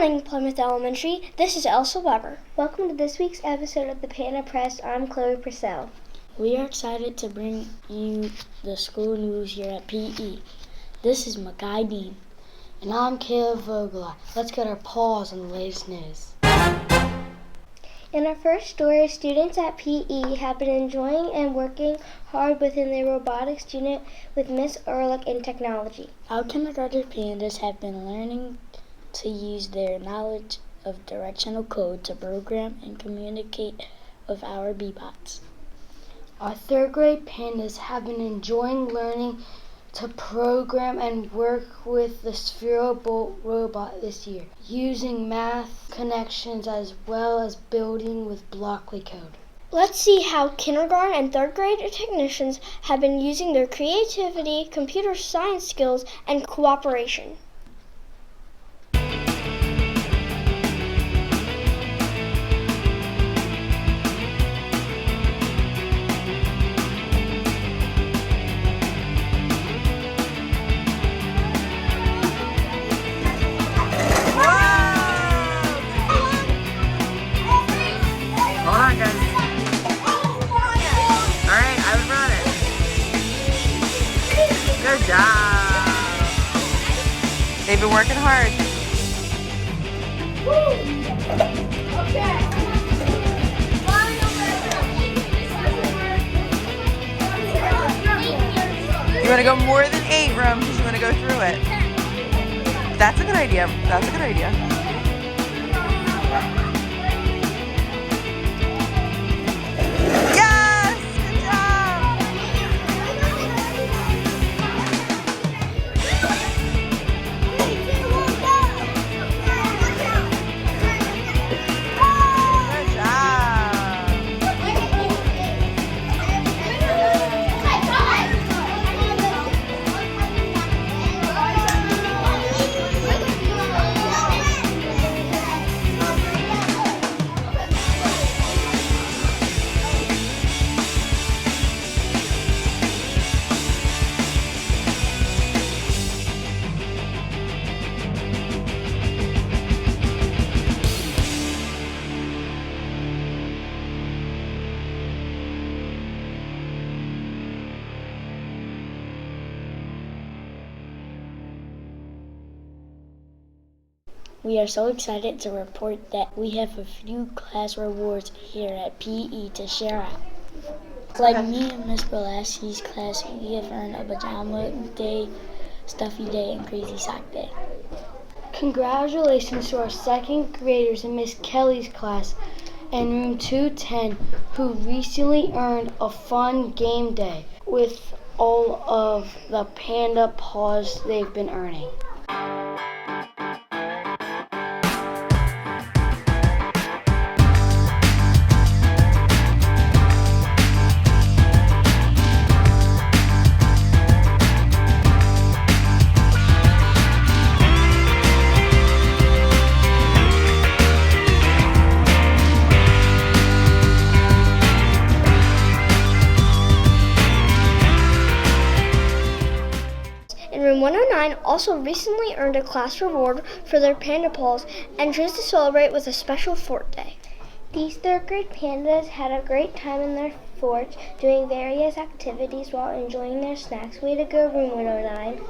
morning, Plymouth Elementary. This is Elsa Weber. Welcome to this week's episode of the Panda Press. I'm Chloe Purcell. We are excited to bring you the school news here at PE. This is Mackay Dean. And I'm Caleb Vogel. Let's get our paws on the latest news. In our first story, students at PE have been enjoying and working hard within their robotics unit with Miss Ehrlich in technology. Our kindergarten pandas have been learning to use their knowledge of directional code to program and communicate with our B-bots. Our third grade pandas have been enjoying learning to program and work with the Sphero Bolt robot this year, using math connections as well as building with Blockly code. Let's see how kindergarten and third grade technicians have been using their creativity, computer science skills, and cooperation. Good job. They've been working hard. You want to go more than 8 rooms? You want to go through it? That's a good idea. That's a good idea. We are so excited to report that we have a few class rewards here at PE to share out. Like me and Miss Belasky's class, we have earned a pajama day, stuffy day, and crazy sock day. Congratulations to our second graders in Miss Kelly's class in room 210 who recently earned a fun game day with all of the Panda paws they've been earning. Room 109 also recently earned a class reward for their panda paws and chose to celebrate with a special fort day. These third grade pandas had a great time in their fort doing various activities while enjoying their snacks. Way to go, Room 109.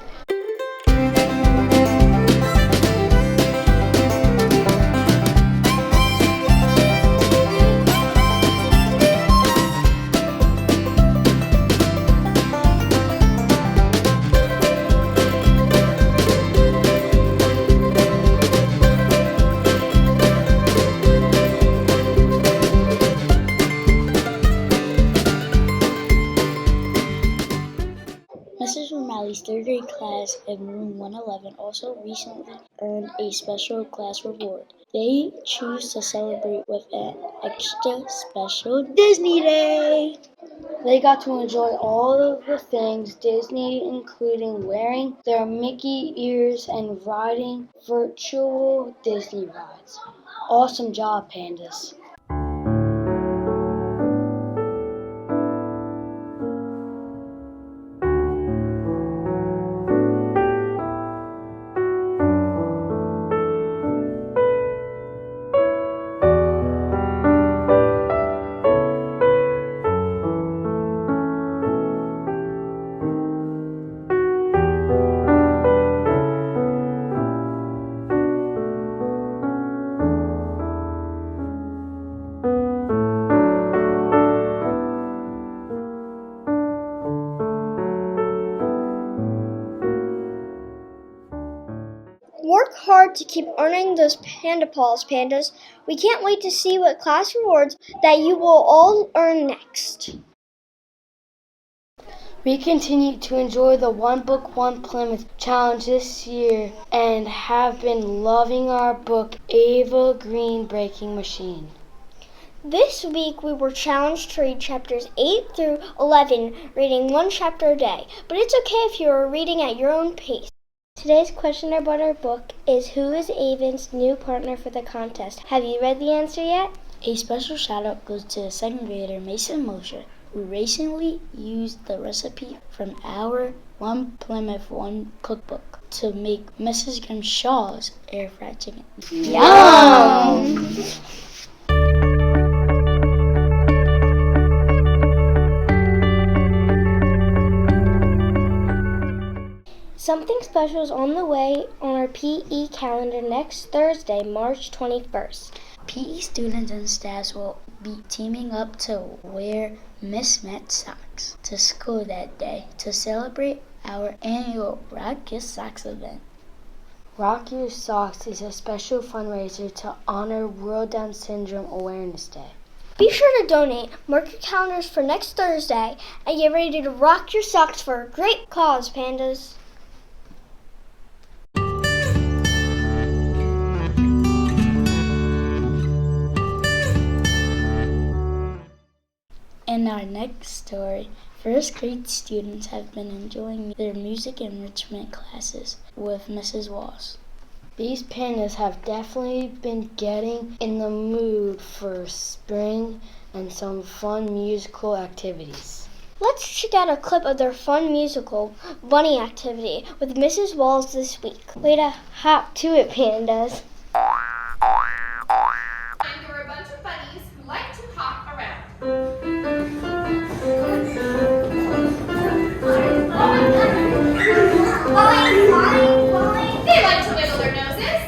Mrs. Romali's third grade class in room 111 also recently earned a special class reward. They choose to celebrate with an extra special Disney Day. They got to enjoy all of the things Disney, including wearing their Mickey ears and riding virtual Disney rides. Awesome job, pandas. hard to keep earning those Panda Paws, Pandas. We can't wait to see what class rewards that you will all earn next. We continue to enjoy the One Book, One Plymouth Challenge this year and have been loving our book, Ava Green Breaking Machine. This week we were challenged to read chapters 8 through 11, reading one chapter a day. But it's okay if you are reading at your own pace. Today's question about our book is, who is Ava's new partner for the contest? Have you read the answer yet? A special shout out goes to second grader Mason Mosher, who recently used the recipe from our One Plymouth One cookbook to make Mrs. Grimshaw's air fried chicken. Yum! Something special is on the way on our PE calendar next Thursday, March 21st. PE students and staff will be teaming up to wear mismatched socks to school that day to celebrate our annual Rock Your Socks event. Rock Your Socks is a special fundraiser to honor World Down Syndrome Awareness Day. Be sure to donate, mark your calendars for next Thursday, and get ready to rock your socks for a great cause, Pandas. In our next story, first grade students have been enjoying their music enrichment classes with Mrs. Walls. These pandas have definitely been getting in the mood for spring and some fun musical activities. Let's check out a clip of their fun musical bunny activity with Mrs. Walls this week. Way to hop to it, Pandas. You're a bunch of bunnies who like to hop around. They like to wiggle their noses.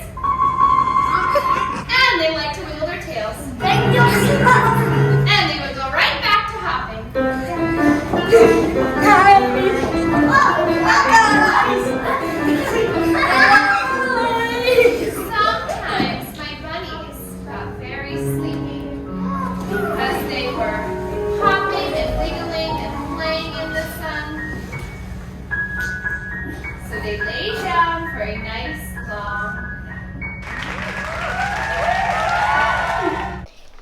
And they like to wiggle their tails. And they would go right back to hopping. Sometimes my bunnies got very sleepy because they were hopping and wiggling and playing in the sun. So they lay down for a nice long nap.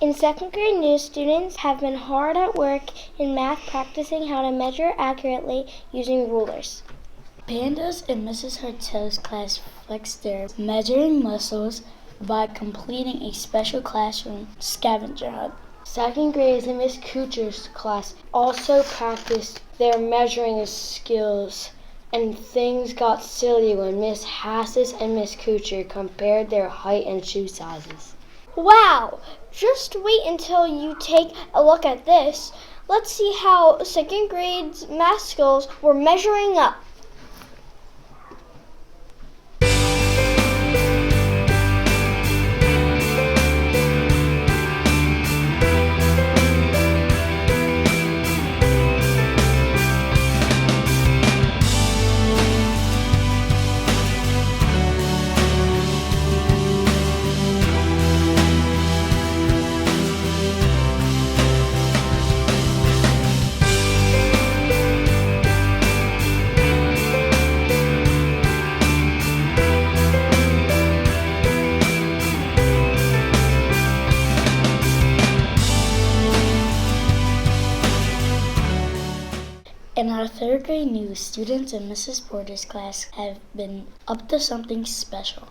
In second grade, new students have been hard at work in math practicing how to measure accurately using rulers. Pandas in Mrs. Hartel's class flexed their measuring muscles by completing a special classroom scavenger hunt. Second graders in Miss Kuchar's class also practiced their measuring skills, and things got silly when Miss Hassis and Miss Kuchar compared their height and shoe sizes. Wow! Just wait until you take a look at this. Let's see how second grade's math skills were measuring up. In our third grade news, students in Mrs. Porter's class have been up to something special.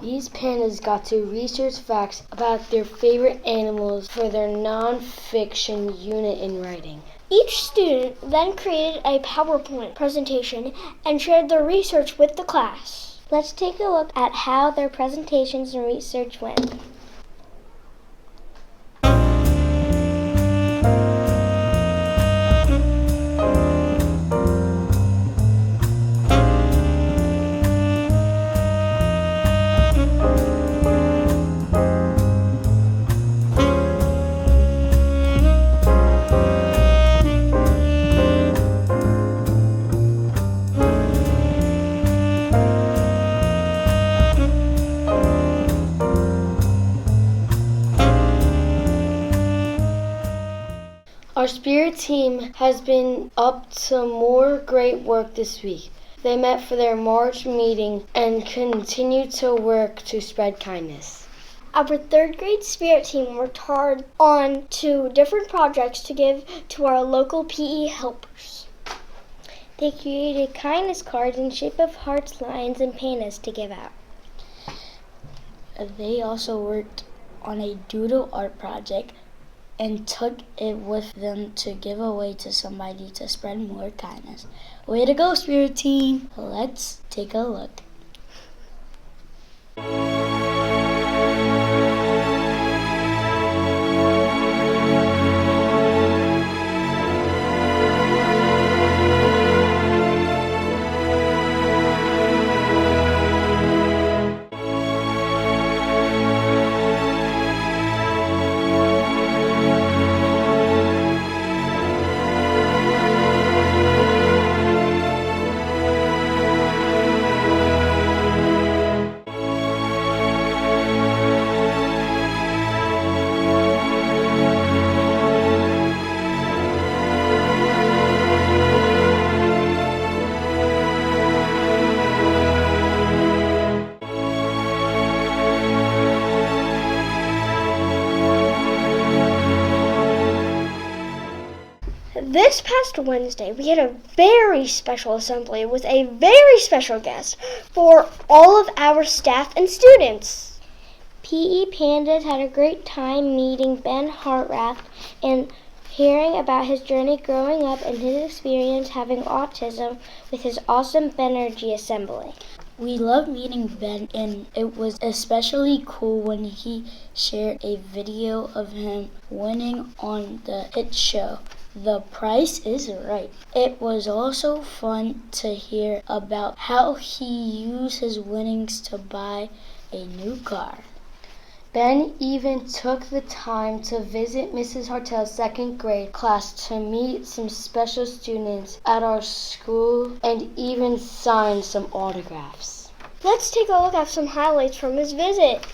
These pandas got to research facts about their favorite animals for their non-fiction unit in writing. Each student then created a PowerPoint presentation and shared their research with the class. Let's take a look at how their presentations and research went. Spirit team has been up to more great work this week. They met for their March meeting and continue to work to spread kindness. Our third grade Spirit team worked hard on 2 different projects to give to our local PE helpers. They created kindness cards in shape of hearts, lions, and pandas to give out. They also worked on a doodle art project and took it with them to give away to somebody to spread more kindness. Way to go, Spirit team! Let's take a look. This past Wednesday, we had a very special assembly with a very special guest for all of our staff and students. PE Pandas had a great time meeting Ben Hartrath and hearing about his journey growing up and his experience having autism with his awesome Benergy assembly. We love meeting Ben, and it was especially cool when he shared a video of him winning on the hit show The Price is Right. It was also fun to hear about how he used his winnings to buy a new car. Ben even took the time to visit Mrs. Hartel's second grade class to meet some special students at our school and even sign some autographs. Let's take a look at some highlights from his visit.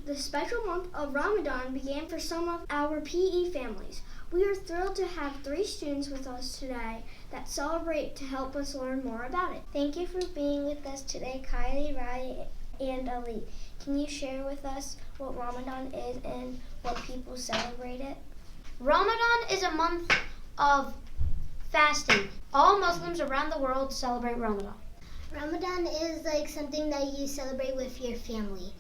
The special month of Ramadan began for some of our PE families. We are thrilled to have 3 students with us today that celebrate to help us learn more about it. Thank you for being with us today, Kylie, Riley, and Ali. Can you share with us what Ramadan is and what people celebrate it? Ramadan is a month of fasting. All Muslims around the world celebrate Ramadan. Ramadan is like something that you celebrate with your family.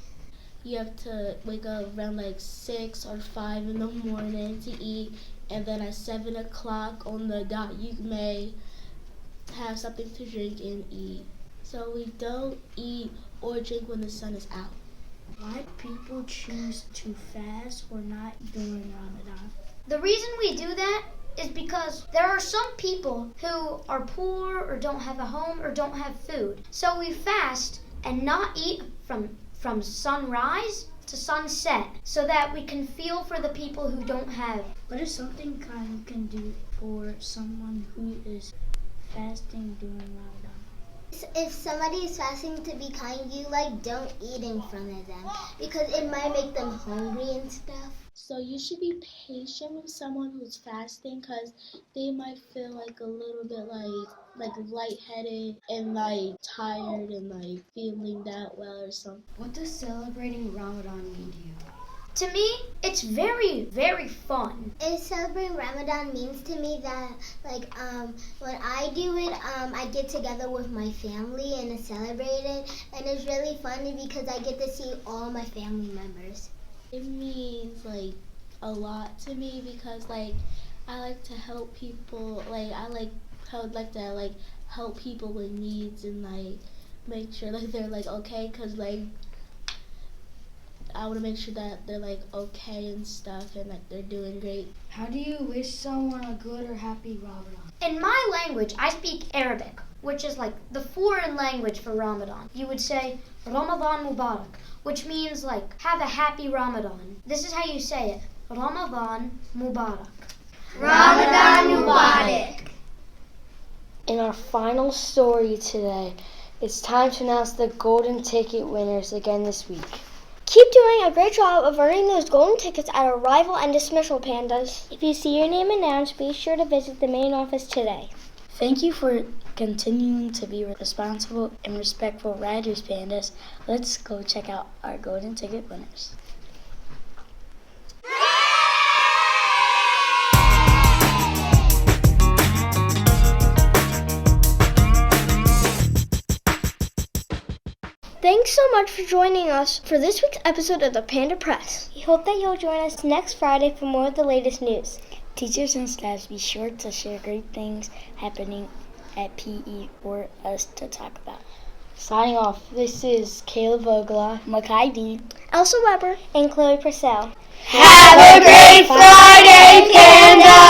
You have to wake up around like 6 or 5 in the morning to eat, and then at 7 o'clock on the dot you may have something to drink and eat. So we don't eat or drink when the sun is out. Why people choose to fast or not during Ramadan? The reason we do that is because there are some people who are poor or don't have a home or don't have food. So we fast and not eat from sunrise to sunset so that we can feel for the people who don't have. What is something kind can do for someone who is fasting during Ramadan? If somebody is fasting, to be kind, you don't eat in front of them because it might make them hungry and stuff. So you should be patient with someone who's fasting because they might feel like a little bit like lightheaded and tired and feeling that well or something. What does celebrating Ramadan mean to you? To me, it's very, very fun. Celebrating Ramadan means to me that when I do it, I get together with my family and celebrate it, and it's really fun because I get to see all my family members. It means a lot to me because I like to help people. I would like to help people with needs and make sure that they're okay, cause I want to make sure that they're okay and stuff and they're doing great. How do you wish someone a good or happy Ramadan? In my language, I speak Arabic, which is the foreign language for Ramadan. You would say Ramadan Mubarak, which means have a happy Ramadan. This is how you say it. Ramadan Mubarak. Ramadan Mubarak. In our final story today, it's time to announce the golden ticket winners again this week. Keep doing a great job of earning those golden tickets at our rival and dismissal pandas. If you see your name announced, be sure to visit the main office today. Thank you for continuing to be responsible and respectful riders, pandas. Let's go check out our golden ticket winners. Thanks so much for joining us for this week's episode of the Panda Press. We hope that you'll join us next Friday for more of the latest news. Teachers and staff, be sure to share great things happening at PE for us to talk about. Signing off, this is Caleb Vogla, Makai Dean, Elsa Weber, and Chloe Purcell. Have a great Friday, Panda!